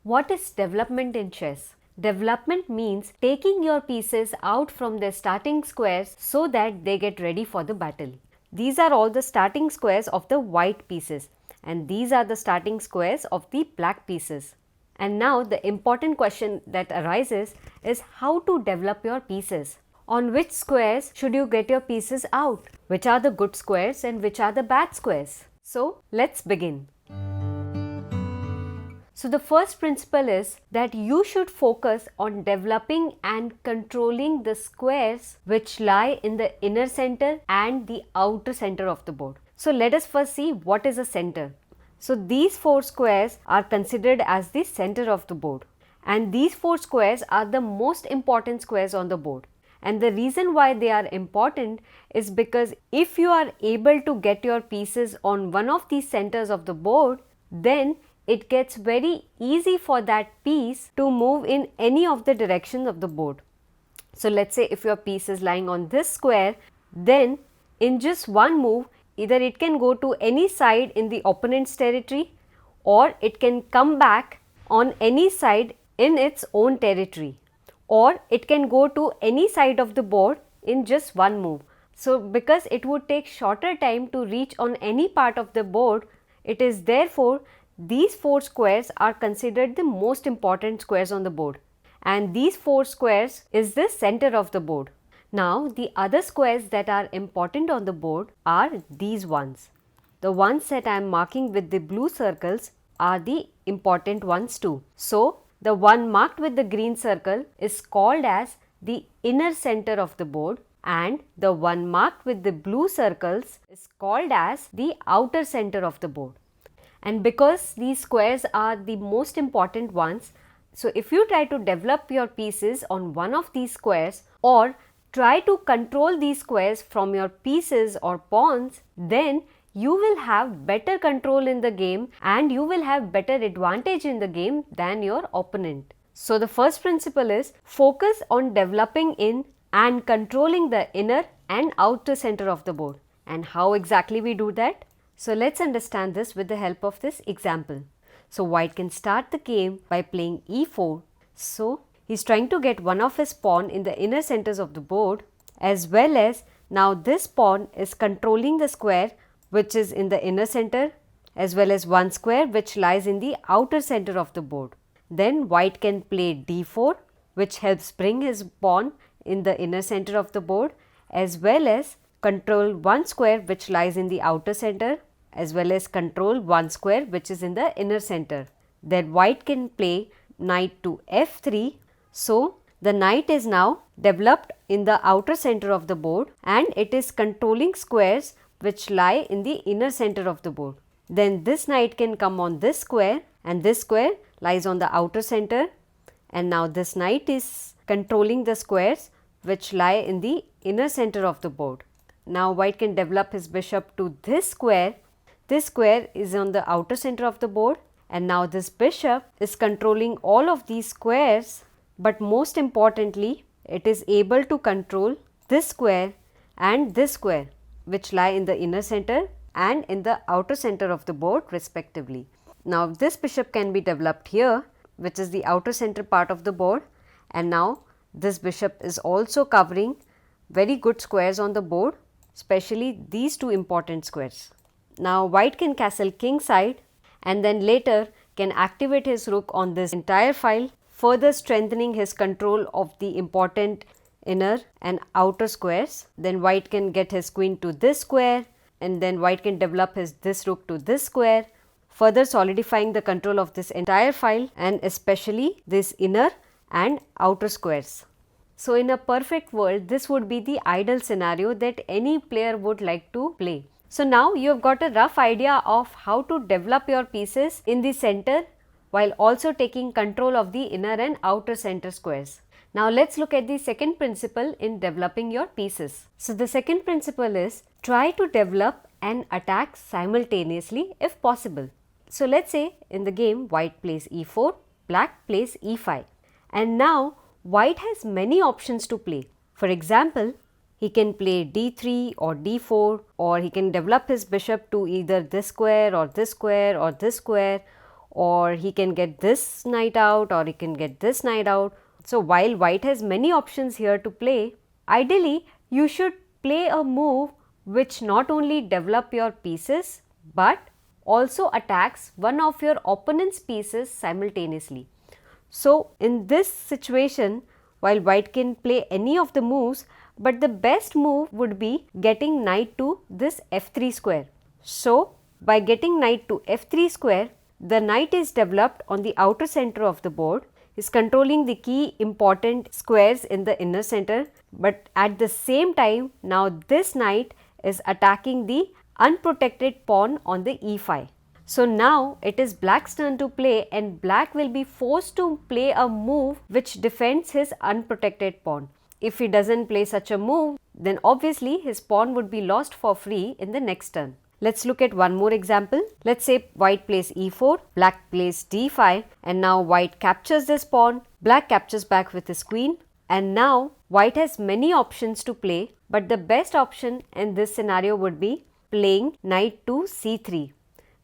What is development in chess? Development means taking your pieces out from their starting squares so that they get ready for the battle. These are all the starting squares of the white pieces, and these are the starting squares of the black pieces. And now the important question that arises is how to develop your pieces. On which squares should you get your pieces out? Which are the good squares and which are the bad squares? So let's begin. So the first principle is that you should focus on developing and controlling the squares which lie in the inner center and the outer center of the board. So let us first see what is a center. So these 4 squares are considered as the center of the board, and these 4 squares are the most important squares on the board. And the reason why they are important is because if you are able to get your pieces on one of these centers of the board, then it gets very easy for that piece to move in any of the directions of the board. So let's say if your piece is lying on this square, then in just one move, either it can go to any side in the opponent's territory, or it can come back on any side in its own territory, or it can go to any side of the board in just one move. So because it would take shorter time to reach on any part of the board, it is therefore these 4 squares are considered the most important squares on the board, and these 4 squares is the center of the board. Now the other squares that are important on the board are these ones. The ones that I am marking with the blue circles are the important ones too. So the one marked with the green circle is called as the inner center of the board, and the one marked with the blue circles is called as the outer center of the board. And because these squares are the most important ones, so if you try to develop your pieces on one of these squares, or try to control these squares from your pieces or pawns, then you will have better control in the game and you will have better advantage in the game than your opponent. So the first principle is focus on developing in and controlling the inner and outer center of the board. And how exactly we do that? So let's understand this with the help of this example. So white can start the game by playing e4. So he's trying to get one of his pawn in the inner centers of the board, as well as now this pawn is controlling the square which is in the inner center, as well as one square which lies in the outer center of the board. Then white can play d4, which helps bring his pawn in the inner center of the board, as well as control one square which lies in the outer center, as well as control one square which is in the inner center. Then white can play knight to f3. So the knight is now developed in the outer center of the board, and it is controlling squares which lie in the inner center of the board. Then this knight can come on this square, and this square lies on the outer center, and now this knight is controlling the squares which lie in the inner center of the board. Now white can develop his bishop to this square. This square is on the outer center of the board, and now this bishop is controlling all of these squares, but most importantly it is able to control this square and this square which lie in the inner center and in the outer center of the board respectively. Now this bishop can be developed here, which is the outer center part of the board, and now this bishop is also covering very good squares on the board, especially these 2 important squares. Now white can castle king side, and then later can activate his rook on this entire file, further strengthening his control of the important inner and outer squares. Then white can get his queen to this square, and then white can develop this rook to this square, further solidifying the control of this entire file and especially this inner and outer squares. So in a perfect world, this would be the ideal scenario that any player would like to play. So now you have got a rough idea of how to develop your pieces in the center while also taking control of the inner and outer center squares. Now let's look at the second principle in developing your pieces. So the second principle is try to develop and attack simultaneously if possible. So let's say in the game white plays e4, black plays e5, and now white has many options to play. For example, he can play d3 or d4, or he can develop his bishop to either this square or this square or this square, or he can get this knight out, or he can get this knight out. So while white has many options here to play, ideally you should play a move which not only develop your pieces but also attacks one of your opponent's pieces simultaneously. So in this situation, while white can play any of the moves, but the best move would be getting knight to this f3 square. So by getting knight to f3 square, the knight is developed on the outer center of the board, is controlling the key important squares in the inner center, but at the same time now this knight is attacking the unprotected pawn on the e5. So now it is black's turn to play, and black will be forced to play a move which defends his unprotected pawn. If he doesn't play such a move, then obviously his pawn would be lost for free in the next turn. Let's look at one more example. Let's say white plays e4, black plays d5, and now white captures this pawn, black captures back with his queen, and now white has many options to play, but the best option in this scenario would be playing knight to c3,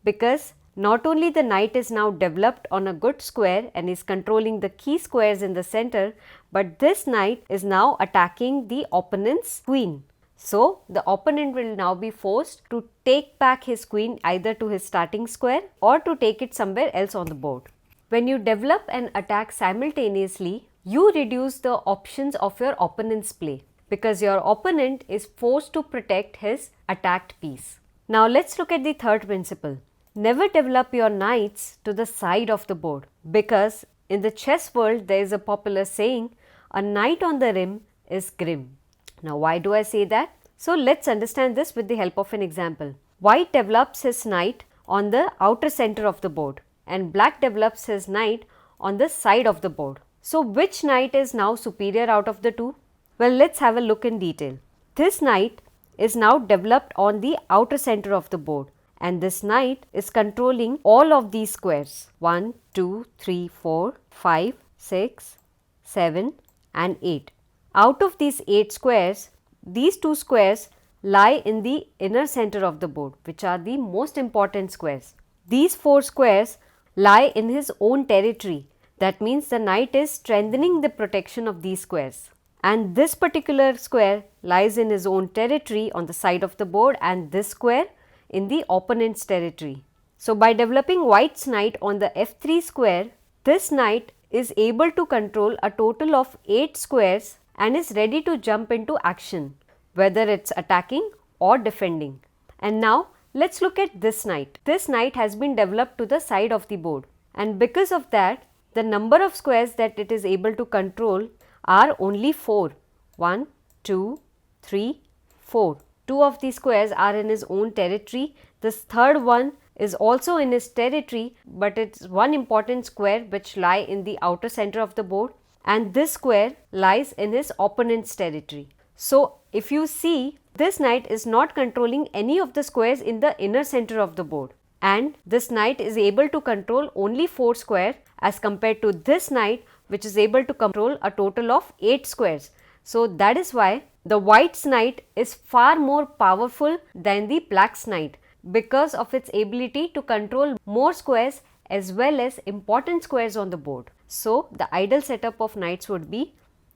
because not only the knight is now developed on a good square and is controlling the key squares in the center, but this knight is now attacking the opponent's queen. So the opponent will now be forced to take back his queen either to his starting square or to take it somewhere else on the board. When you develop an attack simultaneously, you reduce the options of your opponent's play, because your opponent is forced to protect his attacked piece. Now let's look at the third principle. Never develop your knights to the side of the board, because in the chess world there is a popular saying, a knight on the rim is grim. Now why do I say that? So let's understand this with the help of an example. White develops his knight on the outer center of the board and black develops his knight on the side of the board. So which knight is now superior out of the two? Well, let's have a look in detail. This knight is now developed on the outer center of the board, and this knight is controlling all of these squares 1, 2, 3, 4, 5, 6, 7 and 8. Out of these 8 squares, these 2 squares lie in the inner center of the board, which are the most important squares. These 4 squares lie in his own territory. That means the knight is strengthening the protection of these squares. And this particular square lies in his own territory on the side of the board, and this square in the opponent's territory. So by developing white's knight on the f3 square, this knight is able to control a total of 8 squares and is ready to jump into action, whether it's attacking or defending. And now let's look at this knight. This knight has been developed to the side of the board, and because of that, the number of squares that it is able to control are only 4. 1, 2, 3, 4. 2 of these squares are in his own territory. This third one is also in his territory, but it's one important square which lie in the outer center of the board, and this square lies in his opponent's territory. So if you see, this knight is not controlling any of the squares in the inner center of the board, and this knight is able to control only 4 squares as compared to this knight which is able to control a total of 8 squares. So that is why the white's knight is far more powerful than the black's knight, because of its ability to control more squares as well as important squares on the board. So the ideal setup of knights would be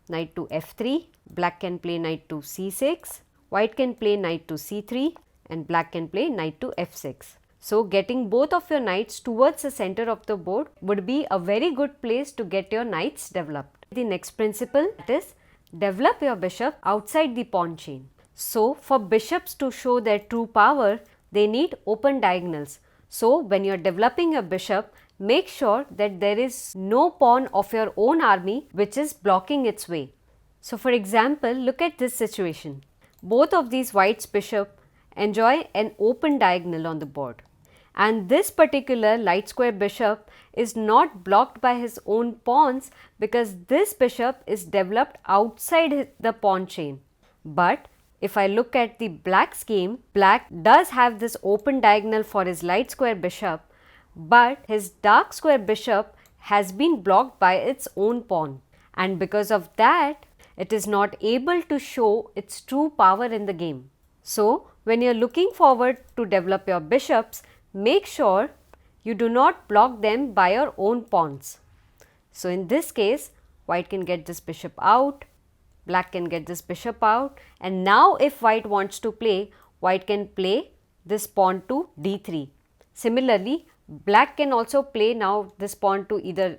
knight to f3, black can play knight to c6, white can play knight to c3, and black can play knight to f6. So getting both of your knights towards the center of the board would be a very good place to get your knights developed. The next principle is develop your bishop outside the pawn chain. So for bishops to show their true power, they need open diagonals. So when you are developing a bishop, make sure that there is no pawn of your own army which is blocking its way. So for example, look at this situation. Both of these white's bishop enjoy an open diagonal on the board, and this particular light square bishop is not blocked by his own pawns because this bishop is developed outside the pawn chain. But if I look at the black's game, black does have this open diagonal for his light square bishop, but his dark square bishop has been blocked by its own pawn, and because of that it is not able to show its true power in the game. So when you are looking forward to develop your bishops, make sure you do not block them by your own pawns. So in this case, white can get this bishop out, black can get this bishop out, and now if white wants to play, white can play this pawn to d3. Similarly, black can also play now this pawn to either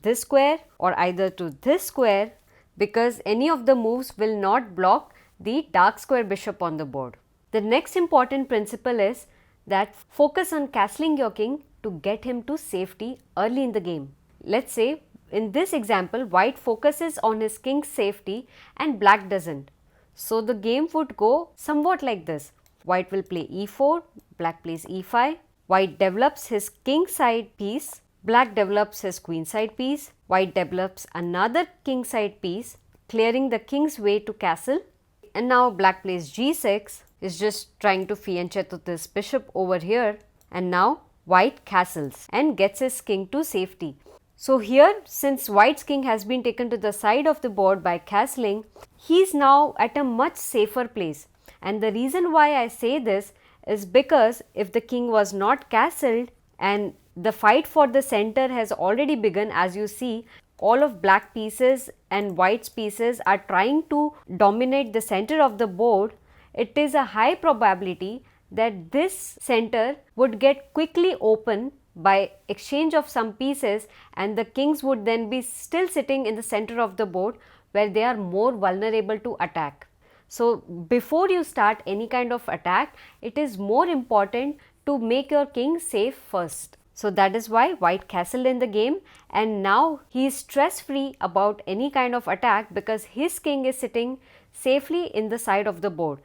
this square or either to this square, because any of the moves will not block the dark square bishop on the board. The next important principle is that focus on castling your king to get him to safety early in the game. Let's say in this example, white focuses on his king's safety and black doesn't. So the game would go somewhat like this. White will play e4, black plays e5, white develops his king side piece, black develops his queen side piece, white develops another king side piece, clearing the king's way to castle, and now black plays g6, is just trying to fianchetto to this bishop over here, and now white castles and gets his king to safety. So here, since white's king has been taken to the side of the board by castling, he is now at a much safer place. And the reason why I say this is because if the king was not castled and the fight for the center has already begun, as you see, all of black pieces and white's pieces are trying to dominate the center of the board, it is a high probability that this center would get quickly open by exchange of some pieces, and the kings would then be still sitting in the center of the board where they are more vulnerable to attack. So before you start any kind of attack, it is more important to make your king safe first. So that is why white castled in the game, and now he is stress free about any kind of attack because his king is sitting safely in the side of the board.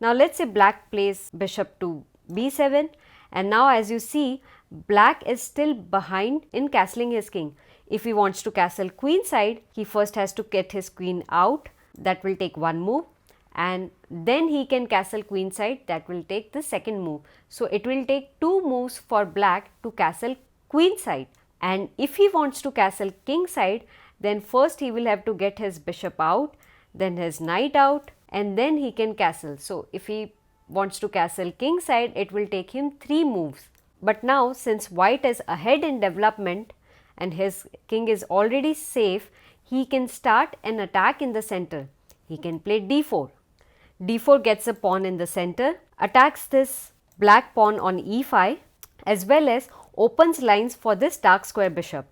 Now let's say black plays bishop to b7, and now as you see, black is still behind in castling his king. If he wants to castle queen side, he first has to get his queen out, that will take one move, and then he can castle queen side, that will take the second move. So it will take two moves for black to castle queen side, and if he wants to castle king side, then first he will have to get his bishop out, then his knight out, and then he can castle. So if he wants to castle king side, it will take him three moves. But now since white is ahead in development and his king is already safe, he can start an attack in the center. He can play d4. d4 gets a pawn in the center, attacks this black pawn on e5, as well as opens lines for this dark square bishop.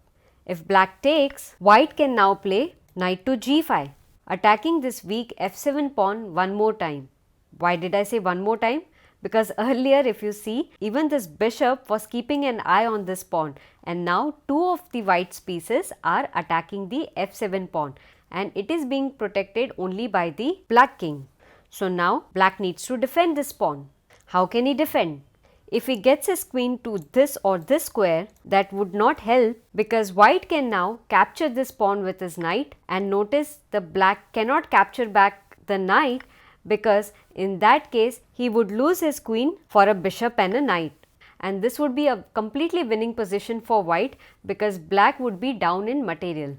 If black takes, white can now play knight to g5, attacking this weak f7 pawn one more time. Why did I say one more time? Because earlier if you see, even this bishop was keeping an eye on this pawn, and now two of the white's pieces are attacking the f7 pawn, and it is being protected only by the black king. So now black needs to defend this pawn. How can he defend? If he gets his queen to this or this square, that would not help because white can now capture this pawn with his knight, and notice the black cannot capture back the knight because in that case he would lose his queen for a bishop and a knight, and this would be a completely winning position for white because black would be down in material.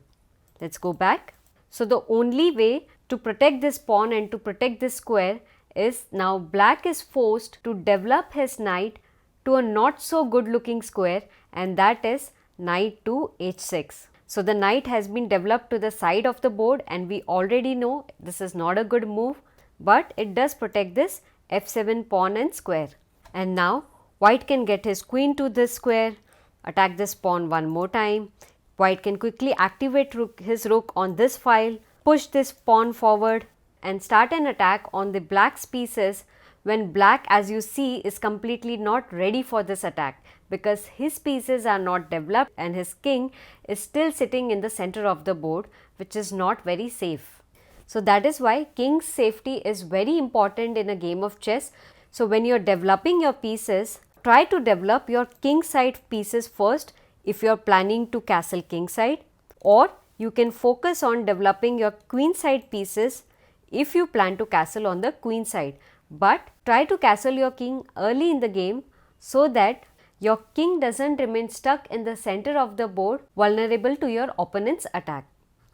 Let's go back. So the only way to protect this pawn and to protect this square is now black is forced to develop his knight to a not so good looking square, and that is knight to h6. So the knight has been developed to the side of the board, and we already know this is not a good move, but it does protect this f7 pawn and square. And now white can get his queen to this square, attack this pawn one more time. White can quickly activate his rook on this file, push this pawn forward and start an attack on the black's pieces when black, as you see, is completely not ready for this attack because his pieces are not developed and his king is still sitting in the center of the board, which is not very safe. So that is why king's safety is very important in a game of chess. So when you are developing your pieces, try to develop your king side pieces first if you are planning to castle king side, or you can focus on developing your queen side pieces if you plan to castle on the queen side. But try to castle your king early in the game so that your king doesn't remain stuck in the center of the board, vulnerable to your opponent's attack.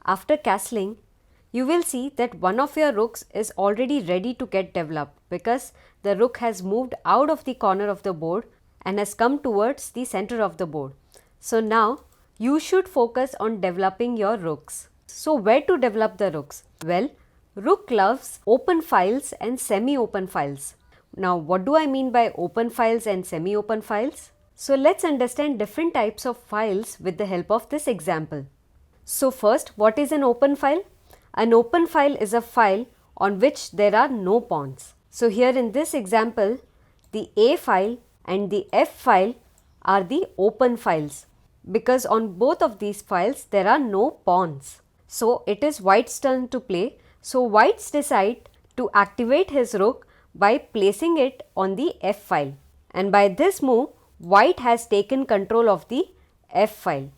After castling, you will see that one of your rooks is already ready to get developed because the rook has moved out of the corner of the board and has come towards the center of the board. So now you should focus on developing your rooks. So where to develop the rooks? Well, rook loves open files and semi-open files. Now what do I mean by open files and semi-open files? So let's understand different types of files with the help of this example. So first, what is an open file? An open file is a file on which there are no pawns. So here in this example, the A file and the F file are the open files because on both of these files there are no pawns. So it is white's turn to play. So whites decide to activate his rook by placing it on the F file, and by this move white has taken control of the F file.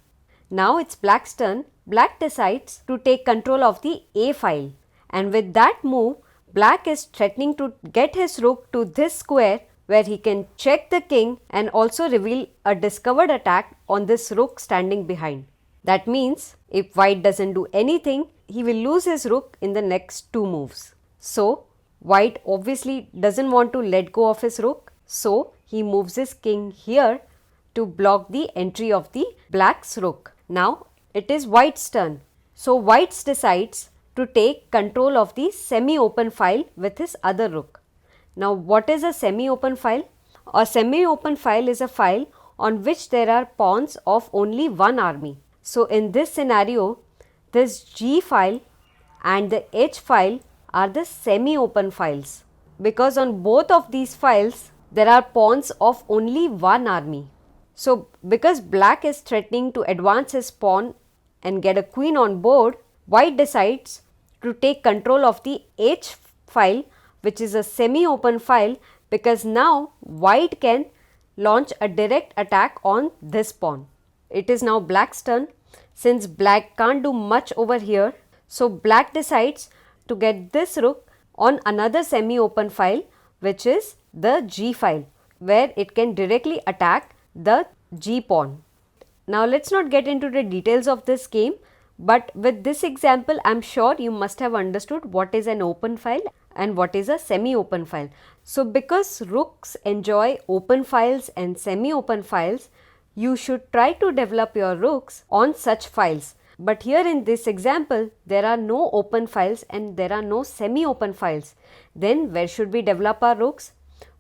Now it's black's turn. Black decides to take control of the A file, and with that move black is threatening to get his rook to this square where he can check the king and also reveal a discovered attack on this rook standing behind. That means if white doesn't do anything, he will lose his rook in the next two moves. So white obviously doesn't want to let go of his rook, so he moves his king here to block the entry of the black's rook. Now it is white's turn. So white decides to take control of the semi-open file with his other rook. Now what is a semi-open file? A semi-open file is a file on which there are pawns of only one army. So in this scenario, this G file and the H file are the semi-open files because on both of these files there are pawns of only one army. So because black is threatening to advance his pawn and get a queen on board, white decides to take control of the H file, which is a semi-open file, because now white can launch a direct attack on this pawn. It is now black's turn. Since black can't do much over here, so black decides to get this rook on another semi-open file, which is the G file, where it can directly attack the G pawn. Now let's not get into the details of this game, but with this example I am sure you must have understood what is an open file and what is a semi-open file. So because rooks enjoy open files and semi-open files, you should try to develop your rooks on such files. But here in this example, there are no open files and there are no semi-open files. Then where should we develop our rooks?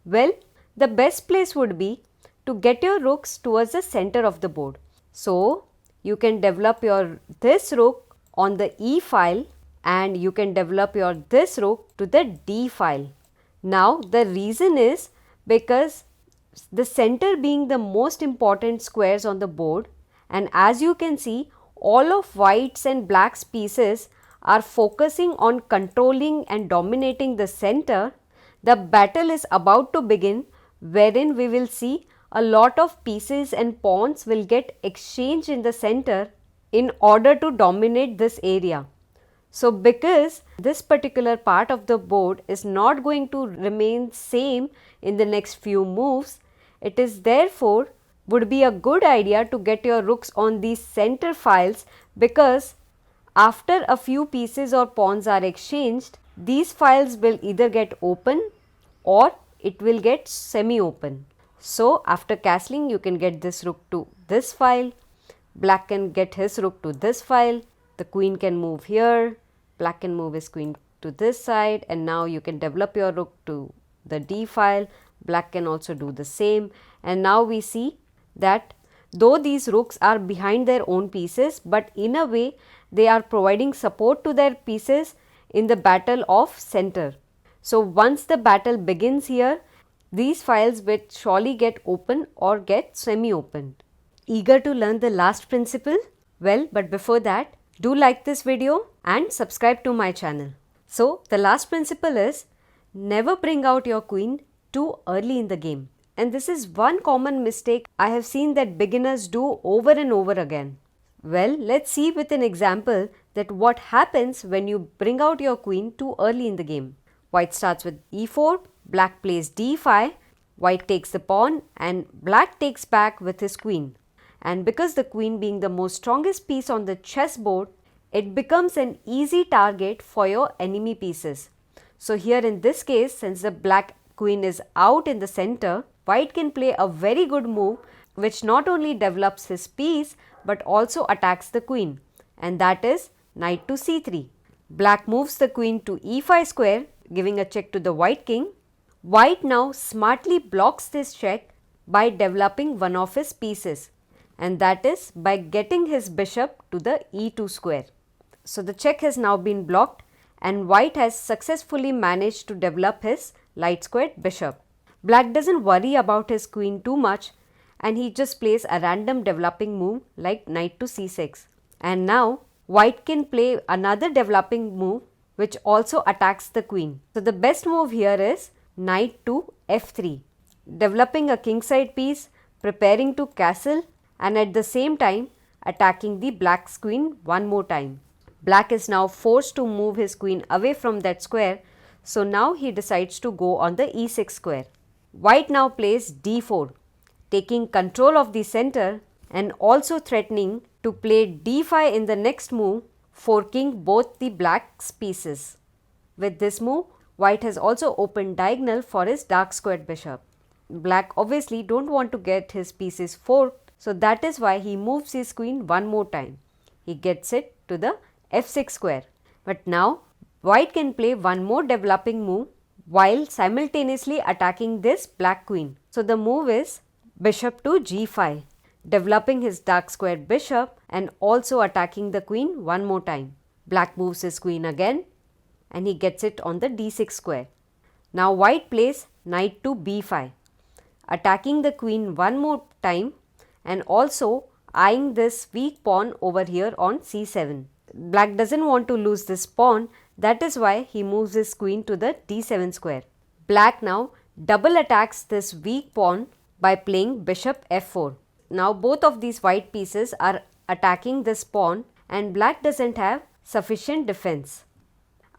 Well, the best place would be to get your rooks towards the center of the board. So you can develop your this rook on the E file and you can develop your this rook to the D file. Now the reason is because the center being the most important squares on the board, and as you can see all of whites and blacks pieces are focusing on controlling and dominating the center, the battle is about to begin wherein we will see a lot of pieces and pawns will get exchanged in the center in order to dominate this area. So because this particular part of the board is not going to remain same in the next few moves, it is therefore would be a good idea to get your rooks on these center files, because after a few pieces or pawns are exchanged, these files will either get open or it will get semi-open. So after castling you can get this rook to this file, black can get his rook to this file, the queen can move here, black can move his queen to this side, and now you can develop your rook to the D file, black can also do the same. And now we see that though these rooks are behind their own pieces, but in a way they are providing support to their pieces in the battle of center. So once the battle begins here, these files will surely get open or get semi-opened. Eager to learn the last principle? Well, but before that, do like this video and subscribe to my channel. So the last principle is never bring out your queen too early in the game. And this is one common mistake I have seen that beginners do over and over again. Well, let's see with an example that what happens when you bring out your queen too early in the game. White starts with e4, black plays d5, white takes the pawn and black takes back with his queen. And because the queen being the most strongest piece on the chessboard, it becomes an easy target for your enemy pieces. So here in this case, since the black queen is out in the center, white can play a very good move which not only develops his piece but also attacks the queen, and that is knight to c3. Black moves the queen to e5 square, giving a check to the white king. White now smartly blocks this check by developing one of his pieces, and that is by getting his bishop to the e2 square. So the check has now been blocked and white has successfully managed to develop his light squared bishop. Black doesn't worry about his queen too much and he just plays a random developing move like knight to c6. And now white can play another developing move which also attacks the queen. So the best move here is knight to f3, developing a kingside piece, preparing to castle and at the same time attacking the black's queen one more time. Black is now forced to move his queen away from that square, so now he decides to go on the e6 square. White now plays d4, taking control of the center and also threatening to play d5 in the next move, forking both the black's pieces. With this move, white has also opened diagonal for his dark squared bishop. Black obviously don't want to get his pieces forked, so that is why he moves his queen one more time. He gets it to the f6 square. But now white can play one more developing move while simultaneously attacking this black queen. So the move is bishop to g5, developing his dark squared bishop and also attacking the queen one more time. Black moves his queen again and he gets it on the d6 square. Now white plays knight to b5, attacking the queen one more time and also eyeing this weak pawn over here on c7. Black doesn't want to lose this pawn, that is why he moves his queen to the d7 square. Black now double attacks this weak pawn by playing bishop f4. Now both of these white pieces are attacking this pawn and black doesn't have sufficient defense.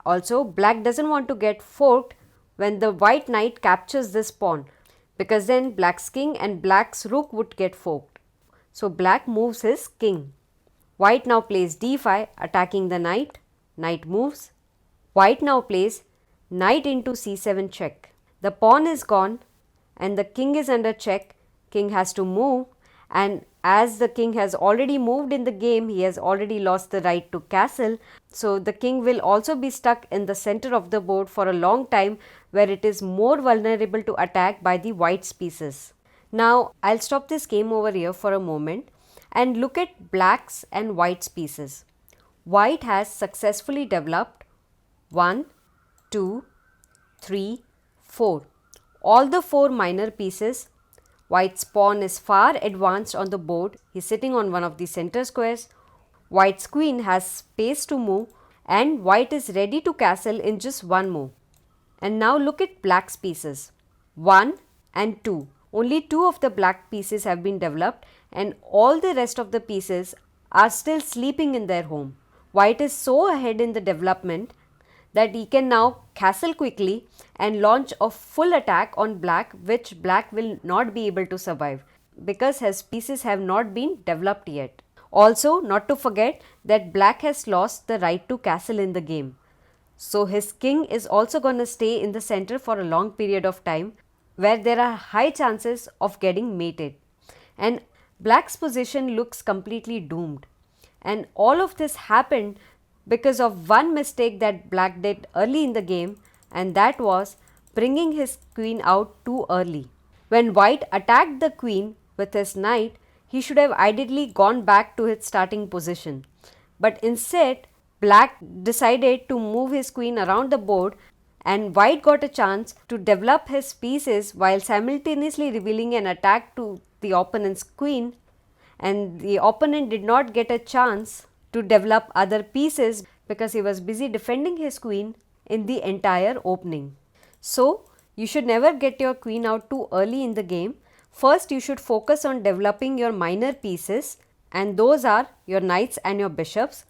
Also, black doesn't want to get forked when the white knight captures this pawn, because then black's king and black's rook would get forked. So black moves his king. White now plays d5, attacking the knight. Knight moves. White now plays knight into c7 check. The pawn is gone and the king is under check. King has to move, and as the king has already moved in the game, he has already lost the right to castle. So the king will also be stuck in the center of the board for a long time, where it is more vulnerable to attack by the white's pieces. Now I'll stop this game over here for a moment and look at black's and white's pieces. White has successfully developed 1, 2, 3, 4. All the 4 minor pieces. White's pawn is far advanced on the board. He is sitting on one of the center squares. White's queen has space to move and white is ready to castle in just one move. And now look at black's pieces. 1 and 2. Only 2 of the black pieces have been developed and all the rest of the pieces are still sleeping in their home. White is so ahead in the development that he can now castle quickly and launch a full attack on black, which black will not be able to survive because his pieces have not been developed yet. Also, not to forget that black has lost the right to castle in the game. So his king is also going to stay in the center for a long period of time, where there are high chances of getting mated. And black's position looks completely doomed. And all of this happened because of one mistake that black did early in the game, and that was bringing his queen out too early. When white attacked the queen with his knight, he should have ideally gone back to his starting position. But instead, black decided to move his queen around the board, and white got a chance to develop his pieces while simultaneously revealing an attack to the opponent's queen, and the opponent did not get a chance to develop other pieces because he was busy defending his queen in the entire opening. So, you should never get your queen out too early in the game. First, you should focus on developing your minor pieces, and those are your knights and your bishops.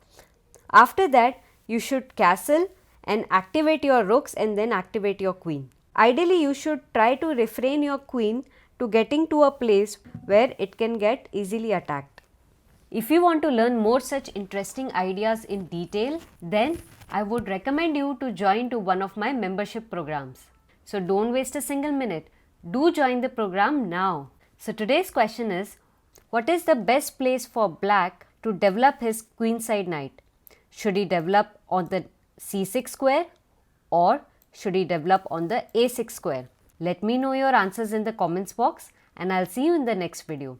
After that, you should castle and activate your rooks and then activate your queen. Ideally, you should try to refrain your queen to getting to a place where it can get easily attacked. If you want to learn more such interesting ideas in detail, then I would recommend you to join to one of my membership programs. So don't waste a single minute. Do join the program now. So today's question is, what is the best place for Black to develop his queenside knight? Should he develop on the c6 square or should he develop on the a6 square? Let me know your answers in the comments box and I'll see you in the next video.